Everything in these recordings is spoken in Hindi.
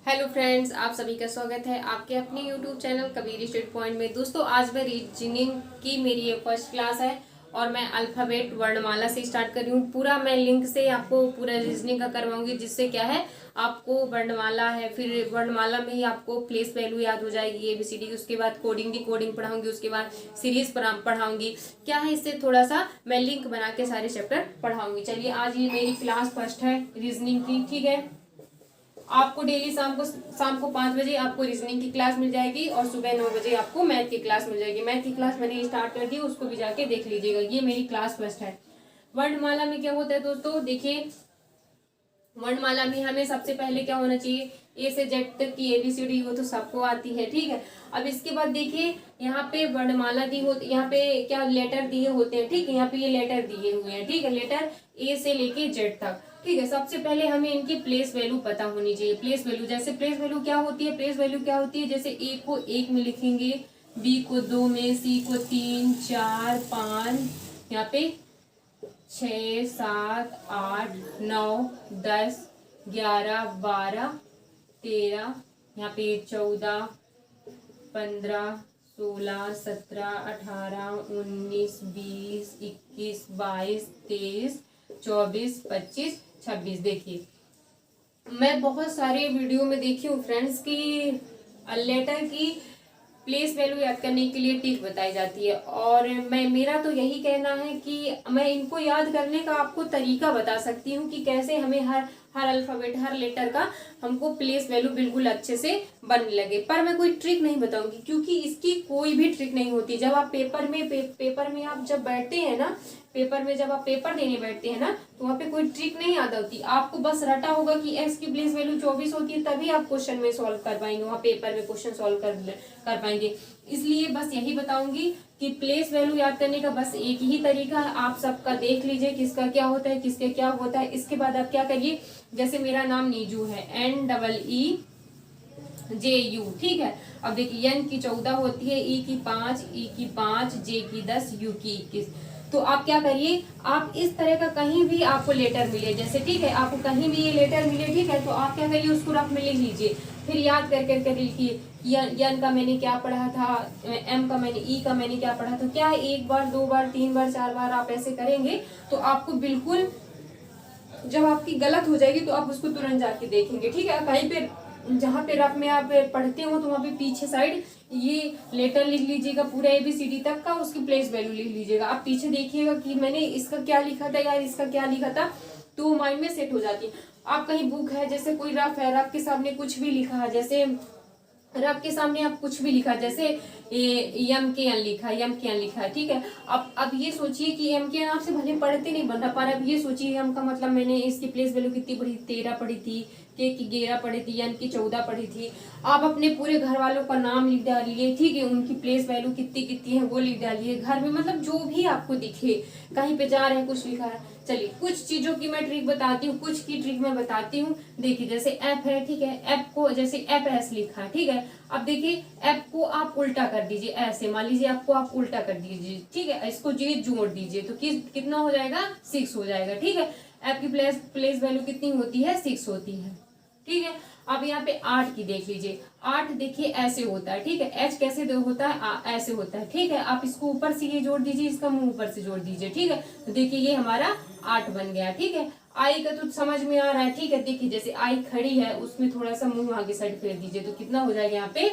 हेलो फ्रेंड्स, आप सभी का स्वागत है आपके अपने YouTube channel Kabir study point में। दोस्तों, आज मैं रीजनिंग की मेरी ये फर्स्ट क्लास है और मैं अल्फ़ाबेट वर्णमाला से स्टार्ट कर रही हूँ। पूरा मैं लिंक से आपको पूरा रीजनिंग का करवाऊंगी, जिससे क्या है आपको वर्णमाला है, फिर वर्णमाला में ही आपको प्लेस वैल्यू याद हो जाएगी ABCD। उसके बाद कोडिंग डिकोडिंग पढ़ाऊंगी, उसके बाद सीरीज पढ़ाऊंगी। क्या है, इससे थोड़ा सा मैं लिंक बना के सारे चैप्टर पढ़ाऊंगी। चलिए, आज ये मेरी क्लास फर्स्ट है रीजनिंग की। ठीक है, आपको डेली शाम को 5 बजे आपको रीजनिंग की क्लास मिल जाएगी और सुबह 9 बजे आपको मैथ की क्लास मिल जाएगी। मैथ की क्लास मैंने स्टार्ट कर दी, उसको भी जाके देख लीजिएगा। ये मेरी क्लास फर्स्ट है। वर्णमाला में क्या होता है दोस्तों, देखिए, वर्णमाला में हमें सबसे पहले क्या होना चाहिए, A से Z तक की ABCD, वो तो सबको आती है। ठीक है, अब इसके बाद देखिए यहाँ पे वर्णमाला दी होती, यहाँ पे क्या लेटर दिए होते हैं। ठीक है, यहाँ पे ये लेटर दिए हुए हैं। ठीक है, लेटर A से लेके Z तक। ठीक है, सबसे पहले हमें इनकी प्लेस वैल्यू पता होनी चाहिए। प्लेस वैल्यू, जैसे प्लेस वैल्यू क्या होती है, प्लेस वैल्यू क्या होती है, जैसे A को 1 में लिखेंगे, B को 2 में, C को 3, 4, 5, यहाँ पे 6, 7, 8, 9, 10, 11, 12, 13, यहाँ पे 14, 15, 16, 17, 18, 19, 20, 21, 22, 23, 24, 25, 26। देखिए, मैं बहुत सारे वीडियो में देखी हूँ फ्रेंड्स की लेटर की प्लेस वैल्यू याद करने के लिए टिक बताई जाती है, और मेरा तो यही कहना है कि मैं इनको याद करने का आपको तरीका बता सकती हूँ कि कैसे हमें हर अल्फाबेट, हर लेटर का हमको प्लेस वैल्यू बिल्कुल अच्छे से बनने लगे। पर मैं कोई ट्रिक नहीं बताऊंगी, क्योंकि इसकी कोई भी ट्रिक नहीं होती। जब आप पेपर में आप जब बैठते हैं ना, पेपर में जब आप पेपर देने बैठते हैं ना, तो वहाँ पे कोई ट्रिक नहीं याद होती। आपको बस रटा होगा कि एक्स की प्लेस वैल्यू 24 होती है, तभी आप क्वेश्चन में सॉल्व कर पाएंगे, वहाँ पेपर में क्वेश्चन सॉल्व कर पाएंगे। इसलिए बस यही बताऊंगी कि प्लेस वैल्यू याद करने का बस एक ही तरीका है। आप सबका देख लीजिए किसका क्या होता है, किसके क्या होता है। इसके बाद आप क्या करिए, जैसे मेरा नाम नीजू है, NEEJU। ठीक है, अब देखिए N की 14 होती है, E की 5, E की 5, J की 10, U की 21। तो आप क्या करिए, आप इस तरह का कहीं भी आपको लेटर मिले, जैसे ठीक है आपको कहीं भी ये लेटर मिले, ठीक है, तो आप क्या करिए उसको रफ में लिख लीजिए, फिर याद कर करके लिखिए। यन का मैंने क्या पढ़ा था, M का मैंने, E का मैंने क्या पढ़ा था। क्या है, 1 बार 2 बार 3 बार 4 बार आप ऐसे करेंगे तो आपको बिल्कुल, जब आपकी गलत हो जाएगी तो आप उसको तुरंत जाके देखेंगे। ठीक है, कहीं पे जहाँ पे रफ में आप पढ़ते हो तो वहाँ पे पीछे साइड ये लेटर लिख लीजिएगा पूरा ABCD तक का, उसकी प्लेस वैल्यू लिख लीजिएगा। आप पीछे देखिएगा कि मैंने इसका क्या लिखा था यार, इसका क्या लिखा था, तो माइंड में सेट हो जाती है। आप कहीं बुक है, जैसे कोई रफ है, रफ के सामने कुछ भी लिखा है, जैसे रब के सामने आप कुछ भी लिखा, जैसे यम के एन लिखा है, यम के एन लिखा है। ठीक है, अब ये सोचिए कि एम के एन आपसे भले पढ़ते नहीं बन रहा, पर अब ये सोचिए एम का मतलब मैंने इसकी प्लेस वैल्यू कितनी पढ़ी, 13 पढ़ी थी, के की 11 पढ़ी थी, एन की 14 पढ़ी थी। आप अपने पूरे घर वालों का नाम लिख डालिए, ठीक है, उनकी प्लेस वैल्यू कितनी कितनी है वो लिख डालिए घर में, मतलब जो भी आपको दिखे, कहीं पे जा रहे हैं कुछ लिखा है। चलिए, कुछ चीजों की मैं ट्रिक बताती हूँ, कुछ की ट्रिक मैं बताती हूँ। देखिए, जैसे एफ है, ठीक है, एफ को जैसे एफ एस लिखा है, ठीक है, अब देखिए एफ को आप उल्टा कर दीजिए, ऐसे मान लीजिए आपको आप उल्टा कर दीजिए, ठीक है, इसको जी जोड़ दीजिए तो कितना हो जाएगा, 6 हो जाएगा। ठीक है, एफ की प्लेस वैल्यू कितनी होती है, 6 होती है। ठीक है, अब यहाँ पे 8 की देख लीजिए, 8 देखिए ऐसे होता है। ठीक है, एच कैसे होता है, ऐसे होता है। ठीक है, आप इसको ऊपर से ये जोड़ दीजिए, इसका मुंह ऊपर से जोड़ दीजिए। ठीक है, तो देखिए ये हमारा 8 बन गया। ठीक है, आई का तो समझ में आ रहा है। ठीक है, देखिए जैसे आई खड़ी है उसमें थोड़ा सा मुंह आगे साइड फेर दीजिए तो कितना हो जाएगा, यहाँ पे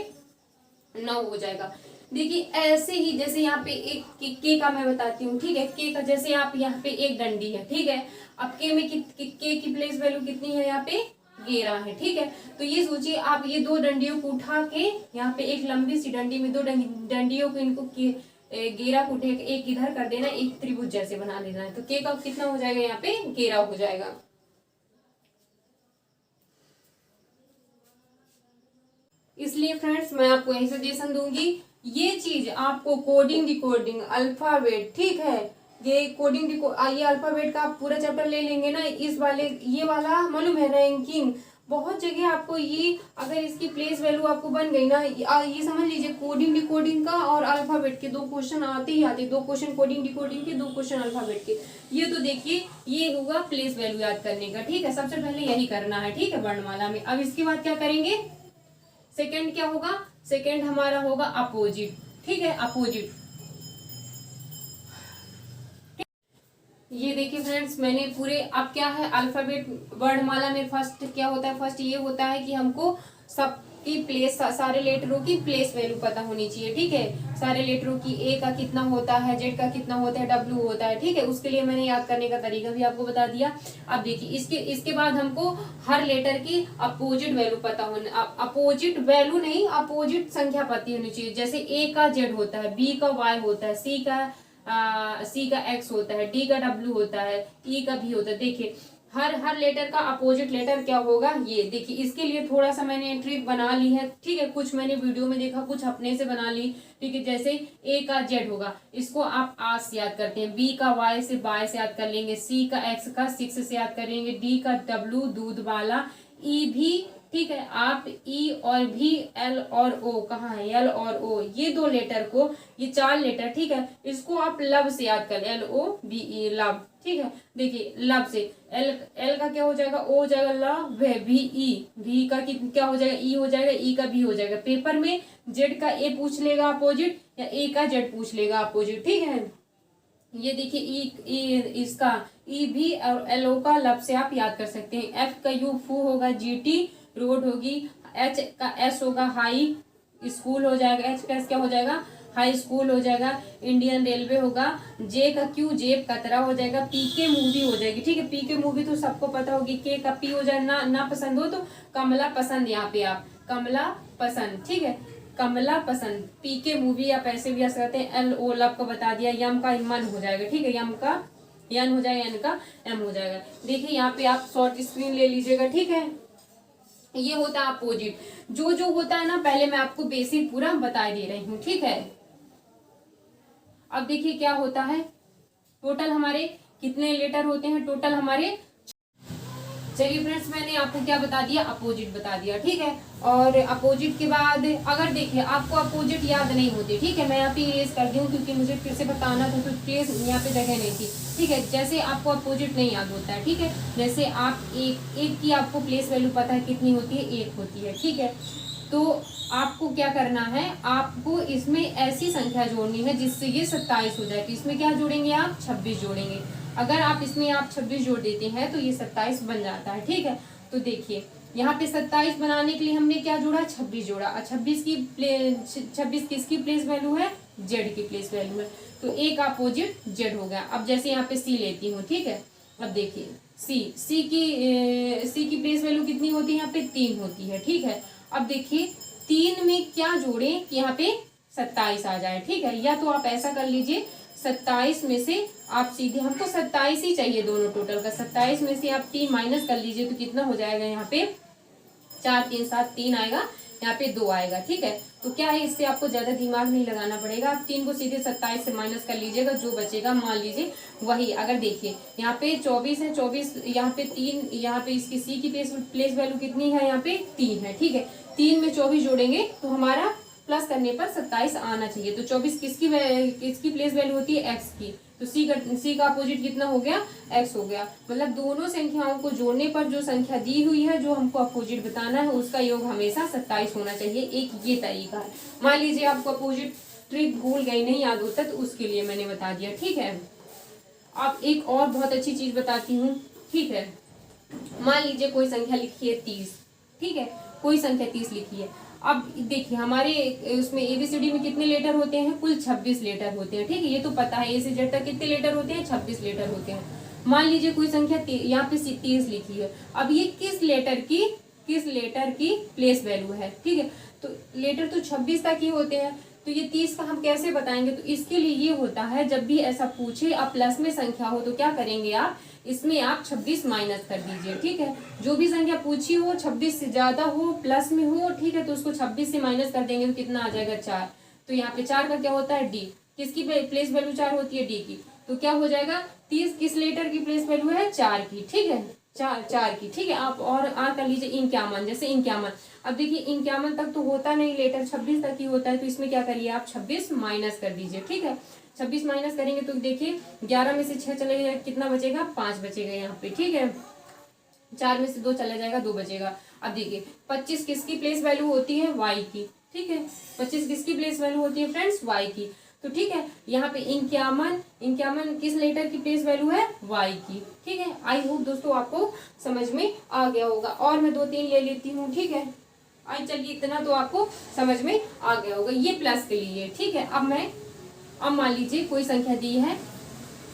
9 हो जाएगा। देखिए ऐसे ही जैसे यहाँ पे एक के का मैं बताती हूँ। ठीक है, के का जैसे आप यहाँ पे एक डंडी है, ठीक है, अब के में के की प्लेस वैल्यू कितनी है, यहाँ पे 11 है। ठीक है, तो ये सोचिए आप ये दो डंडियों को उठा के, यहाँ पे एक लंबी सी डंडी में दो डंडियों को इनको 11 को उठे एक इधर कर देना, एक त्रिभुज जैसे बना देना है, तो के का कितना हो जाएगा, यहाँ पे 11 हो जाएगा। इसलिए फ्रेंड्स मैं आपको यही सजेशन दूंगी, ये चीज आपको कोडिंग डिकोडिंग अल्फाबेट, ठीक है, ये कोडिंग ये अल्फाबेट का आप पूरा चैप्टर ले लेंगे ना, इस वाले ये वाला मालूम है रैंकिंग बहुत जगह आपको ये, अगर इसकी प्लेस वैल्यू आपको बन गई ना, ये समझ लीजिए कोडिंग डिकोडिंग का और अल्फाबेट के 2 क्वेश्चन आते ही आते, 2 क्वेश्चन कोडिंग डिकोडिंग के, 2 क्वेश्चन अल्फाबेट के। ये तो देखिए ये होगा प्लेस वैल्यू याद करने का, ठीक है, सबसे पहले यही करना है, ठीक है, वर्णमाला में। अब इसके बाद क्या करेंगे, सेकेंड क्या होगा, सेकेंड हमारा होगा अपोजिट, ठीक है, अपोजिट। ये देखिए फ्रेंड्स, मैंने पूरे, अब क्या है अल्फाबेट वर्णमाला में फर्स्ट क्या होता है, फर्स्ट ये होता है कि हमको सबकी प्लेस, सारे लेटरों की प्लेस वैल्यू पता होनी चाहिए, ठीक है, सारे लेटरों की, ए का कितना होता है, जेड का कितना होता है, डब्ल्यू होता है, ठीक है, उसके लिए मैंने याद करने का तरीका भी आपको बता दिया। अब देखिए इसके बाद हमको हर लेटर की अपोजिट वैल्यू पता होना, अपोजिट वैल्यू नहीं, अपोजिट संख्या पता होनी चाहिए। जैसे ए का जेड होता है, बी का वाई होता है, सी का एक्स होता है, डी का डब्ल्यू होता है, ई का भी होता है। देखिए हर लेटर का अपोजिट लेटर क्या होगा, ये देखिए। इसके लिए थोड़ा सा मैंने ट्रिक बना ली है, ठीक है, कुछ मैंने वीडियो में देखा, कुछ अपने से बना ली, ठीक है। जैसे ए का जेड होगा, इसको आप आज से याद करते हैं, बी का वाई से याद कर लेंगे, सी का एक्स का 6 से याद करेंगे, डी का डब्ल्यू दूध वाला, ई भी, ठीक है, आप ई और भी, एल और ओ, कहाँ है एल और ओ, ये 2 लेटर को, ये 4 लेटर, ठीक है, इसको आप लब से याद कर, एल ओ बी ई, लब, ठीक है। देखिए लब से एल का क्या हो जाएगा, ओ हो जाएगा, लब, भी ई, भी का क्या हो जाएगा, ई हो जाएगा, ई का भी हो जाएगा। पेपर में जेड का ए पूछ लेगा अपोजिट, या ए का जेड पूछ लेगा अपोजिट, ठीक है। ये देखिए ई इसका ई भी और एल ओ का लब से आप याद कर सकते हैं। एफ का यू फू होगा, जी टी रोड होगी, एच का एस होगा, हाई स्कूल हो जाएगा, एच का एस क्या हो जाएगा, हाई स्कूल हो जाएगा, इंडियन रेलवे होगा, जे का क्यू जेब कतरा हो जाएगा, पी के मूवी हो जाएगी, ठीक है, पी के मूवी तो सबको पता होगी, के का पी हो जाएगा, ना पसंद हो तो कमला पसंद, यहाँ पे आप कमला पसंद, ठीक है, कमला पसंद, पी के मूवी आप ऐसे भी आ सकते हैं। एल ओ लब को बता दिया, यम का मन हो जाएगा, ठीक है, यम का यन हो जाएगा, एन का एम हो जाएगा। देखिए यहाँ पे आप शॉर्ट स्क्रीन ले लीजिएगा, ठीक है। ये होता है अपोजिट, जो होता है ना, पहले मैं आपको बेसिक पूरा बता दे रही हूँ, ठीक है। अब देखिए क्या होता है, टोटल हमारे कितने लेटर होते हैं, टोटल हमारे, चलिए फ्रेंड्स मैंने आपको क्या बता दिया, अपोजिट बता दिया, ठीक है। और अपोजिट के बाद अगर देखिए आपको अपोजिट याद नहीं होती, ठीक है, मैं यहाँ पे इरेज कर दी हूँ क्योंकि मुझे फिर से बताना था, तो प्लेस यहाँ पे जगह नहीं थी, ठीक है। जैसे आपको अपोजिट नहीं याद होता है, ठीक है, जैसे आप एक की आपको प्लेस वैल्यू पता है कितनी होती है, 1 होती है, ठीक है। तो आपको क्या करना है, आपको इसमें ऐसी संख्या जोड़नी है जिससे ये 27 हो जाए। तो इसमें क्या जोड़ेंगे आप, 26 जोड़ेंगे। अगर आप इसमें आप 26 जोड़ देते हैं तो ये 27 बन जाता है, ठीक है। तो देखिए यहाँ पे 27 बनाने के लिए हमने क्या जोड़ा, 26 जोड़ा, और 26 किसकी प्लेस वैल्यू है, जेड की प्लेस वैल्यू है, तो एक अपोजिट जेड हो गया। अब जैसे यहाँ पे सी लेती हूँ, ठीक है, अब देखिए सी की प्लेस वैल्यू कितनी होती है, यहाँ पे 3 होती है, ठीक है। अब देखिए 3 में क्या जोड़े कि यहाँ पे 27 आ जाए, ठीक है। या तो आप ऐसा कर लीजिए, 27 में से आप सीधे, हमको 27 ही चाहिए दोनों टोटल का, 27 में से आप 3 माइनस कर लीजिए तो कितना हो जाएगा, यहाँ पे 4 3 7 3 आएगा, यहाँ पे 2 आएगा, ठीक है। तो क्या है, इससे आपको ज्यादा दिमाग नहीं लगाना पड़ेगा, आप 3 को सीधे 27 से माइनस कर लीजिएगा, जो बचेगा मान लीजिए वही। अगर देखिए यहाँ पे 24 है, 24 यहाँ पे 3, यहाँ पे इसकी सी की प्लेस वैल्यू कितनी है, यहाँ पे 3 है, ठीक है। 3 में 24 जोड़ेंगे तो हमारा प्लस करने पर 27 आना चाहिए। तो 24 किसकी प्लेस वैल्यू होती है, एक्स की। तो सी का अपोजिट कितना हो गया, एक्स हो गया। मतलब दोनों संख्याओं को जोड़ने पर जो संख्या दी हुई है, जो हमको अपोजिट बताना है, उसका योग हमेशा 27 होना चाहिए। एक ये तरीका है। मान लीजिए आपको अपोजिट ट्रिक भूल गई, नहीं याद होता, तो उसके लिए मैंने बता दिया, ठीक है। अब एक और बहुत अच्छी चीज बताती हूँ, ठीक है। मान लीजिए कोई संख्या लिखी है 30, ठीक है, कोई संख्या 30 लिखी है। अब देखिए हमारे उसमें एबीसीडी में कितने लेटर होते हैं, कुल 26 लेटर होते हैं, ठीक है। ये तो पता है, ए से जेड तक कितने लेटर होते हैं, 26 लेटर होते हैं। मान लीजिए कोई संख्या यहाँ पे 30 लिखी है। अब ये किस लेटर की प्लेस वैल्यू है, ठीक है। तो लेटर तो 26 तक ही होते हैं, तो ये 30 का हम कैसे बताएंगे। तो इसके लिए ये होता है, जब भी ऐसा पूछे अब प्लस में संख्या हो तो क्या करेंगे आप, इसमें आप 26 माइनस कर दीजिए, ठीक है। जो भी संख्या पूछी हो 26 से ज्यादा हो, प्लस में हो, ठीक है, तो उसको 26 से माइनस कर देंगे तो कितना आ जाएगा, 4। तो यहाँ पे 4 का क्या होता है, डी। किसकी प्लेस वैल्यू 4 होती है, डी की। तो क्या हो जाएगा, 30 किस लेटर की प्लेस वैल्यू है, 4 की, ठीक है। चार की, ठीक है। आप और कर लीजिए इक्यावन, जैसे इक्यावन। अब देखिए इक्यावन तक तो होता नहीं लेटर, 26 तक ही होता है, तो इसमें क्या करिए आप 26 माइनस कर दीजिए, ठीक है। 26 माइनस करेंगे तो देखिए 11 में से 6 चले जाएगा, कितना बचेगा 5 बचेगा यहाँ पे, ठीक है। 4 में से 2 चला जाएगा, 2 बचेगा। अब देखिए 25 किसकी प्लेस वैल्यू होती है, y की, ठीक है। 25 किसकी प्लेस वैल्यू होती है फ्रेंड्स, y की। तो ठीक है, यहाँ पे इक्यावन किस लेटर की प्लेस वैल्यू है, y की, ठीक है। आई होप दोस्तों आपको समझ में आ गया होगा। और मैं 2-3 ले लेती हूँ, ठीक है। आई चलिए इतना तो आपको समझ में आ गया होगा, ये प्लस के लिए, ठीक है। अब मान लीजिए कोई संख्या दी है,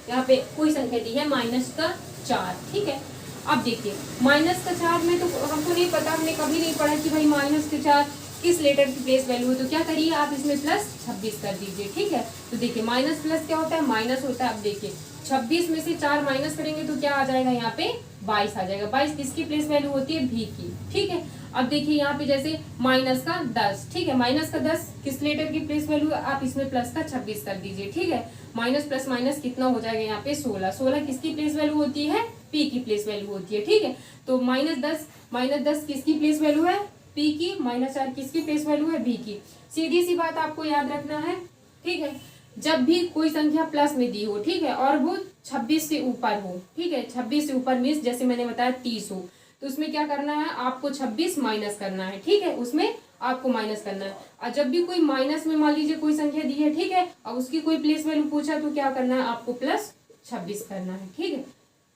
यहाँ पे कोई संख्या दी है -4, ठीक है। अब देखिए -4 में तो हमको नहीं पता, हमने कभी नहीं पढ़ा कि भाई -4 किस लेटर की प्लेस वैल्यू है, तो क्या करिए आप इसमें +26 कर दीजिए, ठीक है। तो देखिए माइनस प्लस क्या होता है, माइनस होता है। अब देखिए 26 में से 4 माइनस करेंगे तो क्या आ जाएगा, यहाँ पे 22 आ जाएगा। 22 किसकी प्लेस वैल्यू होती है, भी की, ठीक है। अब देखिए यहाँ पे जैसे -10, ठीक है। -10 किस लेटर की प्लेस वैल्यू है, आप इसमें +26 कर दीजिए, ठीक है। माइनस प्लस माइनस कितना हो जाएगा यहाँ पे 16 किसकी प्लेस वैल्यू होती है, पी की प्लेस वैल्यू होती है, ठीक है। तो -10 किसकी प्लेस वैल्यू है, पी की। -4 किसकी प्लेस वैल्यू है, बी की। सीधी सी बात आपको याद रखना है, ठीक है। जब भी कोई संख्या प्लस में दी हो, ठीक है, और वो 26 से ऊपर हो, ठीक है, 26 से ऊपर मीन्स जैसे मैंने बताया 30 हो, तो उसमें क्या करना है आपको 26 माइनस करना है, ठीक है। उसमें आपको माइनस करना है। और जब भी कोई माइनस में मान लीजिए कोई संख्या दी है, ठीक है, और उसकी कोई प्लेस वैल्यू पूछा तो क्या करना है आपको +26 करना है, ठीक है।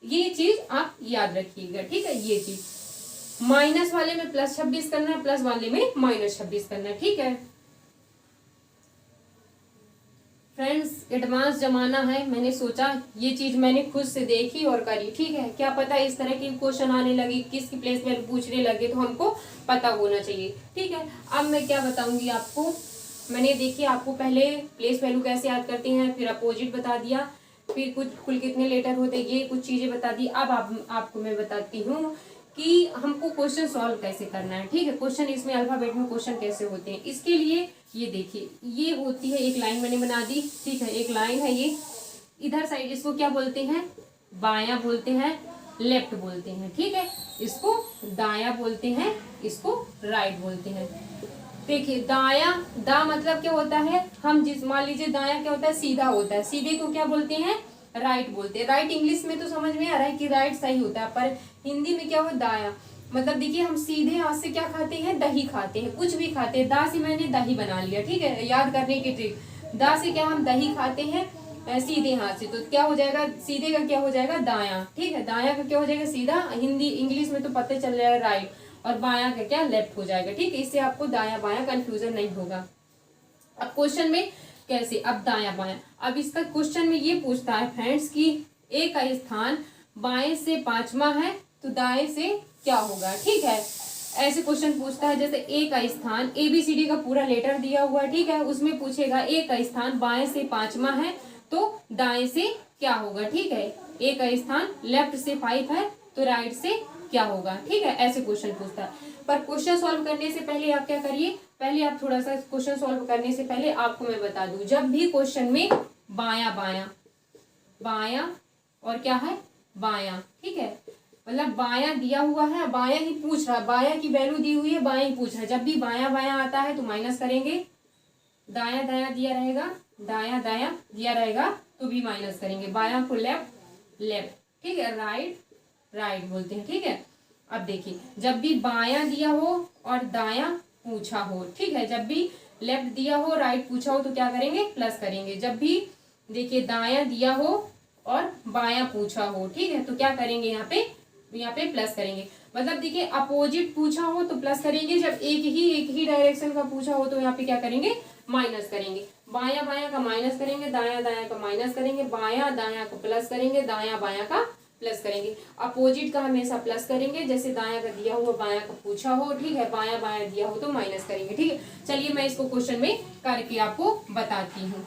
ये चीज आप याद रखिएगा, ठीक है। ये चीज माइनस वाले में +26 करना है, प्लस वाले में -26 करना है, ठीक है। फ्रेंड्स एडवांस जमाना है, मैंने सोचा ये चीज मैंने खुद से देखी और करी, ठीक है। क्या पता इस तरह के क्वेश्चन आने लगे, किसकी प्लेस वैल्यू पूछने लगे, तो हमको पता होना चाहिए, ठीक है। अब मैं क्या बताऊंगी आपको, मैंने देखिए आपको पहले प्लेस वैल्यू कैसे याद करते हैं, फिर अपोजिट बता दिया, फिर कुल कितने लेटर होते हैं, ये कुछ चीजें बता दी। अब आपको मैं बताती हूँ कि हमको क्वेश्चन सॉल्व कैसे करना है, ठीक है। क्वेश्चन इसमें अल्फाबेट में क्वेश्चन कैसे होते हैं, इसके लिए ये देखिए ये होती है एक लाइन मैंने बना दी, ठीक है। एक लाइन है ये, इधर साइड इसको क्या बोलते हैं, बायां बोलते हैं, लेफ्ट बोलते हैं, ठीक है। इसको दायां बोलते हैं, इसको राइट बोलते हैं। देखिए दायां, दा मतलब क्या होता है, हम जिस मान लीजिए दायां क्या होता है, सीधा होता है, सीधे को क्या बोलते हैं, राइट बोलते हैं। राइट इंग्लिश में तो समझ में आ रहा है कि राइट सही होता है, पर हिंदी में क्या हो, दाया। मतलब देखिए हम सीधे हाथ से क्या खाते हैं, दही खाते हैं, कुछ भी खाते हैं। दा से मैंने दही बना लिया, ठीक है, याद करने की ट्रिक। दा से क्या हम दही खाते हैं सीधे हाथ से, तो क्या हो जाएगा, सीधे का क्या हो जाएगा, दाया, ठीक है। दाया का क्या हो जाएगा, सीधा। हिंदी इंग्लिश में तो पता चल जाएगा राइट, और बाया का क्या, लेफ्ट हो जाएगा, ठीक है। इससे आपको दाया बाया कंफ्यूजन नहीं होगा। अब क्वेश्चन में कैसे, अब दाया बाया, अब इसका क्वेश्चन में ये पूछता है फ्रेंड्स कि ए का स्थान बाएं से 5वां है तो दाएं से क्या होगा, ठीक है। ऐसे क्वेश्चन पूछता है, जैसे ए का स्थान, ABCD का पूरा लेटर दिया हुआ है, ठीक है, उसमें पूछेगा ए का स्थान बाएं से 5वां है तो दाएं से क्या होगा, ठीक है। ए का स्थान लेफ्ट से 5 है तो राइट से क्या होगा, ठीक है। ऐसे क्वेश्चन पूछता है। पर क्वेश्चन सॉल्व करने से पहले आप क्या करिए, पहले आप थोड़ा सा क्वेश्चन सॉल्व करने से पहले आपको मैं बता दूं, जब भी क्वेश्चन में बाया बाया, बाया और क्या है, बाया, ठीक है, मतलब बाया दिया हुआ है, बाया ही पूछ रहा है, बाया की वैल्यू दी हुई है, बाया ही पूछ रहा है। जब भी बाया बाया आता है तो माइनस करेंगे, दाया दाया दिया रहेगा, दाया दाया दिया रहेगा तो भी माइनस करेंगे, बाया को लेफ्ट लेफ्ट, ठीक है, राइट राइट बोलते हैं, ठीक है। अब देखिए जब भी बाया दिया हो और दाया पूछा हो, ठीक है, जब भी लेफ्ट दिया हो राइट पूछा हो तो क्या करेंगे, प्लस करेंगे। जब भी देखिए दाया दिया हो और बाया पूछा हो, ठीक है, तो क्या करेंगे, यहाँ पे प्लस करेंगे। मतलब देखिए अपोजिट पूछा हो तो प्लस करेंगे, जब एक ही डायरेक्शन का पूछा हो तो यहाँ पे क्या करेंगे, माइनस करेंगे। बाया बाया का माइनस करेंगे, दाया दाया का माइनस करेंगे, बाया दाया को प्लस करेंगे, दाया बाया का प्लस करेंगे। अपोजिट का हमेशा प्लस करेंगे, जैसे दाया का दिया हुआ बाया का पूछा हो, ठीक है, बाया बाया दिया हो तो माइनस करेंगे, ठीक है। चलिए मैं इसको क्वेश्चन में करके आपको बताती हूँ।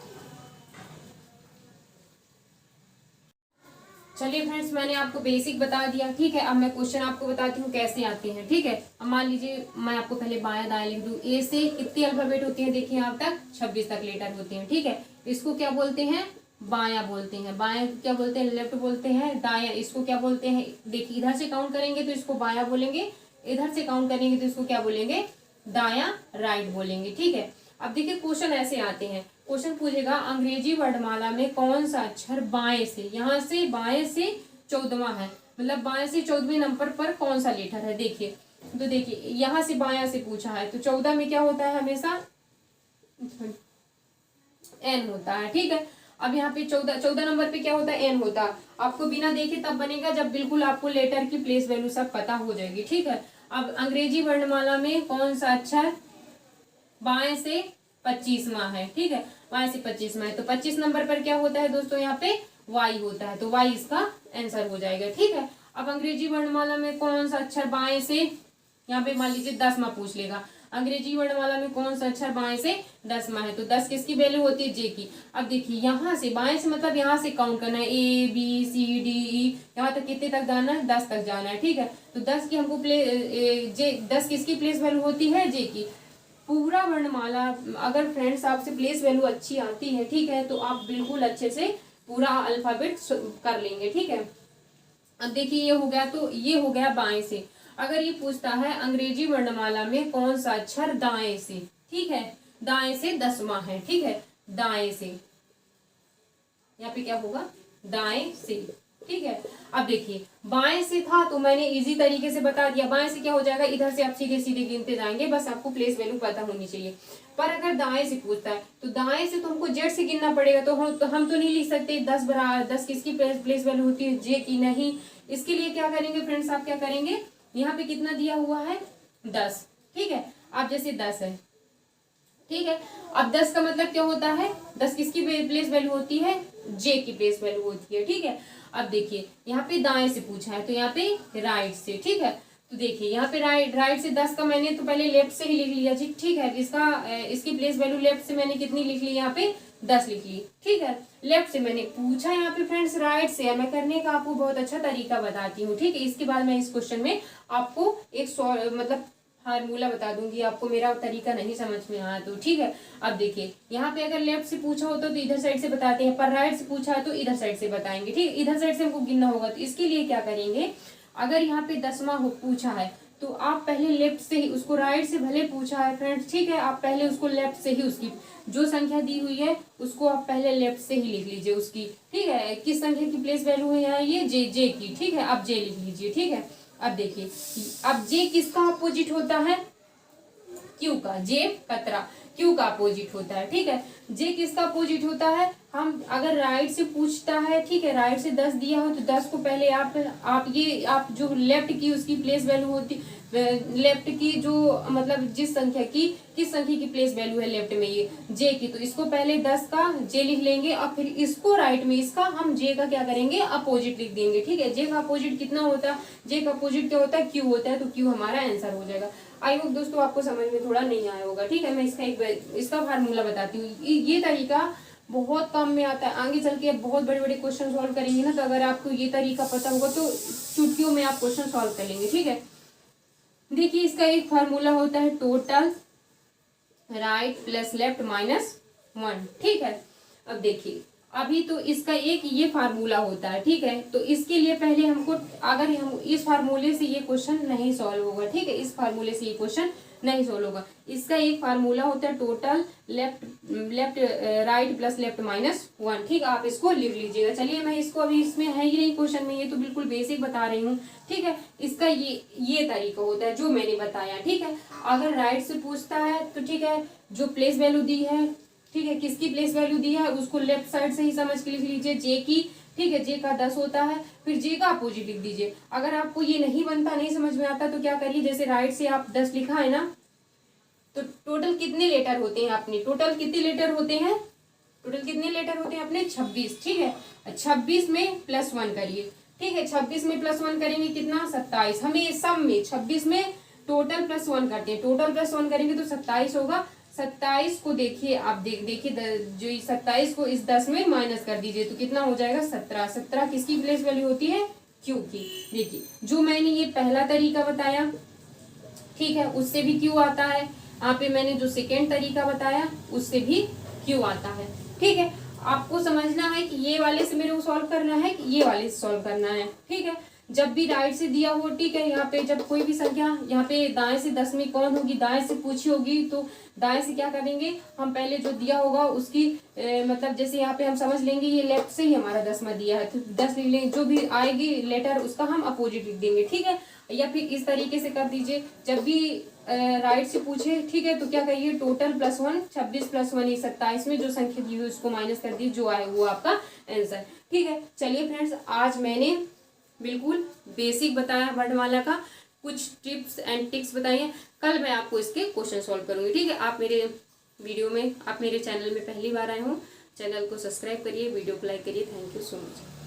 चलिए फ्रेंड्स मैंने आपको बेसिक बता दिया, ठीक है। अब मैं क्वेश्चन आपको बताती हूँ कैसे आते हैं, ठीक है। अब मान लीजिए मैं आपको पहले बाया दाया लिख दूं, ए से कितने अल्फाबेट होते हैं, देखिए यहाँ तक 26 तक लेटर होते हैं, ठीक है। इसको क्या बोलते हैं, बायां बोलते हैं। बायां क्या बोलते हैं? लेफ्ट बोलते हैं। दायां इसको क्या बोलते हैं? देखिए इधर से काउंट करेंगे तो इसको बायां बोलेंगे, इधर से काउंट करेंगे तो इसको क्या बोलेंगे? दायां, राइट बोलेंगे। ठीक है, अब देखिए क्वेश्चन ऐसे आते हैं। क्वेश्चन पूछेगा अंग्रेजी वर्णमाला में कौन सा अक्षर बाएं से, यहाँ से बाएं से 14वां है, मतलब बाएं से 14वें नंबर पर कौन सा लेटर है। देखिए तो देखिए यहाँ से बायां से पूछा है तो 14 में क्या होता है? हमेशा एन होता है। ठीक है, अब यहाँ पे 14 नंबर पे क्या होता है? एन होता है। आपको बिना देखे तब बनेगा जब बिल्कुल आपको लेटर की प्लेस वैल्यू सब पता हो जाएगी। ठीक है, अब अंग्रेजी वर्णमाला में कौन सा अक्षर बाएं से 25वां है? ठीक है, बाएं से 25वां है तो 25 नंबर पर क्या होता है दोस्तों? यहाँ पे वाई होता है, तो वाई इसका आंसर हो जाएगा। ठीक है, अब अंग्रेजी वर्णमाला में कौन सा अक्षर बाएं से, यहाँ पे मान लीजिए 10वां पूछ लेगा, अंग्रेजी वर्णमाला में कौन सा अक्षर बाएं से 10वां है, तो 10 किसकी वैल्यू होती है? जे की। अब देखिए यहाँ से बाएं से मतलब यहाँ से काउंट करना है, A B C D E, यहाँ तक कितने तक जाना है? 10 तक जाना है। ठीक है, तो 10 की हमको जे 10 किसकी प्लेस वैल्यू होती है? जे की। पूरा वर्णमाला अगर फ्रेंड्स आपसे प्लेस वैल्यू अच्छी आती है, ठीक है, तो आप बिल्कुल अच्छे से पूरा अल्फाबेट कर लेंगे। ठीक है, अब देखिए ये हो गया, तो ये हो गया बाएं से। अगर ये पूछता है अंग्रेजी वर्णमाला में कौन सा अक्षर दाएं से, ठीक है, दाएं से 10वां है। ठीक है, दाएं से, यहाँ पे क्या होगा? दाएं से। ठीक है, अब देखिए बाएं से था तो मैंने इजी तरीके से बता दिया। बाएं से क्या हो जाएगा? इधर से आप सीधे सीधे गिनते जाएंगे, बस आपको प्लेस वैल्यू पता होनी चाहिए। पर अगर दाएं से पूछता है तो दाएं से तो हमको जेड से गिनना पड़ेगा, तो हम तो नहीं लिख सकते 10 किसकी प्लेस वैल्यू होती है? जे की। नहीं, इसके लिए क्या करेंगे फ्रेंड्स? आप क्या करेंगे? यहाँ पे कितना दिया हुआ है? 10। ठीक है, अब जैसे 10 है, ठीक है, अब 10 का मतलब क्या होता है? 10 किसकी प्लेस वैल्यू होती है? जे की प्लेस वैल्यू होती है। ठीक है, अब देखिए यहाँ पे दाएं से पूछा है तो यहाँ पे राइट से। ठीक है, तो देखिए यहाँ पे राइट से 10 का मैंने तो पहले लेफ्ट से ही लिख लिया जी। ठीक है, इसकी प्लेस वैल्यू लेफ्ट से मैंने कितनी लिख ली? यहाँ पे 10 लिख ली। ठीक है, लेफ्ट से मैंने पूछा यहाँ पे फ्रेंड्स राइट से, मैं करने का आपको बहुत अच्छा तरीका बताती हूँ। ठीक है, इसके बाद मैं इस क्वेश्चन में आपको एक मतलब फार्मूला बता दूंगी, आपको मेरा तरीका नहीं समझ में आया तो। ठीक है, अब देखिए यहाँ पे अगर लेफ्ट से पूछा होता तो इधर साइड से बताते हैं, पर राइट से पूछा है तो इधर साइड से बताएंगे। ठीक है, इधर साइड से हमको गिनना होगा, तो इसके लिए क्या करेंगे? अगर यहाँ पे 10वां पूछा है तो आप पहले लेफ्ट से ही उसको, राइट से भले पूछा है फ्रेंड्स, ठीक है, आप पहले उसको लेफ्ट से ही, उसकी जो संख्या दी हुई है उसको आप पहले लेफ्ट से ही लिख लीजिए उसकी। ठीक है, किस संख्या की प्लेस वैल्यू है यहाँ? ये जे की। ठीक है, अब जे लिख लीजिए। ठीक है, अब देखिए अब जे किसका अपोजिट होता है? क्यू का। जे कतरा क्यू का अपोजिट होता है। ठीक है, जे किसका अपोजिट होता है? हम अगर राइट से पूछता है, ठीक है, राइट से 10 दिया हो तो 10 को पहले आप जो लेफ्ट की उसकी प्लेस वैल्यू होती, लेफ्ट की जो मतलब जिस संख्या की, किस संख्या की प्लेस वैल्यू है लेफ्ट में? ये जे की, तो इसको पहले 10 का जे लिख लेंगे और फिर इसको राइट में इसका हम जे का क्या करेंगे? अपोजिट लिख देंगे। ठीक है, जे का अपोजिट कितना होता है? जे का अपोजिट क्या होता है? क्यू होता है, तो क्यू हमारा आंसर हो जाएगा। आई होप दोस्तों आपको समझ में थोड़ा नहीं आया होगा। ठीक है, मैं इसका फार्मूला बताती हूँ। ये तरीका बहुत काम में आता है, आगे चल के बहुत बड़े बड़े क्वेश्चन सॉल्व करेंगे ना, तो अगर आपको ये तरीका पता होगा तो चुटकियों में आप क्वेश्चन सॉल्व कर लेंगे। ठीक है, देखिए इसका एक फार्मूला होता है टोटल राइट प्लस लेफ्ट -1। ठीक है, अब देखिए अभी तो इसका एक ये फार्मूला होता है। ठीक है, तो इसके लिए पहले हमको, अगर हम इस फार्मूले से ये क्वेश्चन नहीं सॉल्व होगा, ठीक है, इस फार्मूले से ये क्वेश्चन नहीं सॉल्व होगा। इसका एक फार्मूला होता है total left right plus left -1। ठीक है, आप इसको लिख लीजिएगा। चलिए मैं इसको, अभी इसमें है ही नहीं क्वेश्चन में, ये तो बिल्कुल बेसिक बता रही हूँ। ठीक है, इसका ये तरीका होता है जो मैंने बताया। ठीक है, अगर राइट से पूछता है तो ठीक है, जो प्लेस वैल्यू दी है, ठीक है, किसकी प्लेस वैल्यू दी है उसको लेफ्ट साइड से ही समझ के लिख लीजिए, जे की। ठीक है, जे का 10 होता है, फिर जे का अपोजिट लिख दीजिए। अगर आपको ये नहीं बनता, नहीं समझ में आता, तो क्या करिए, जैसे राइट से आप 10 लिखा है ना, तो टोटल कितने लेटर होते हैं अपने? टोटल कितने लेटर होते हैं? टोटल कितने लेटर होते हैं अपने? 26। ठीक है, 26 में +1 करिए। ठीक है, 26 में +1 करेंगे कितना? 27। हमें सब में 26 में टोटल +1 करते हैं, टोटल +1 करेंगे तो 27 होगा। 27 को देखिए आप देखिए जो 27 को इस 10 में माइनस कर दीजिए तो कितना हो जाएगा? 17। 17 किसकी प्लेस वैल्यू होती है? क्यू की। देखिए जो मैंने ये पहला तरीका बताया, ठीक है, उससे भी क्यू आता है। यहाँ पे मैंने जो सेकेंड तरीका बताया उससे भी क्यू आता है। ठीक है, आपको समझना है कि ये वाले से मेरे को सॉल्व करना है कि ये वाले से सॉल्व करना है, ठीक है। जब भी राइट से दिया हो, ठीक है, यहाँ पे जब कोई भी संख्या यहाँ पे दाएं से 10वीं कौन होगी, दाएं से पूछी होगी, तो दाएं से क्या करेंगे हम, पहले जो दिया होगा उसकी मतलब जैसे यहाँ पे हम समझ लेंगे ये लेफ्ट से ही हमारा 10वां दिया है, तो 10 लिख लेंगे, जो भी आएगी लेटर उसका हम अपोजिट लिख देंगे, ठीक है। या फिर इस तरीके से कर दीजिए, जब भी राइट से पूछे, ठीक है, तो क्या कहिए टोटल +1 26 +1 27 में जो संख्या दी हुई उसको माइनस कर दी, जो आए वो आपका आंसर, ठीक है। चलिए फ्रेंड्स, आज मैंने बिल्कुल बेसिक बताया वर्णमाला का, कुछ टिप्स एंड ट्रिक्स बताई हैं। कल मैं आपको इसके क्वेश्चन सॉल्व करूंगी, ठीक है। आप मेरे वीडियो में, आप मेरे चैनल में पहली बार आए हो, चैनल को सब्सक्राइब करिए, वीडियो को लाइक करिए। Thank you so much.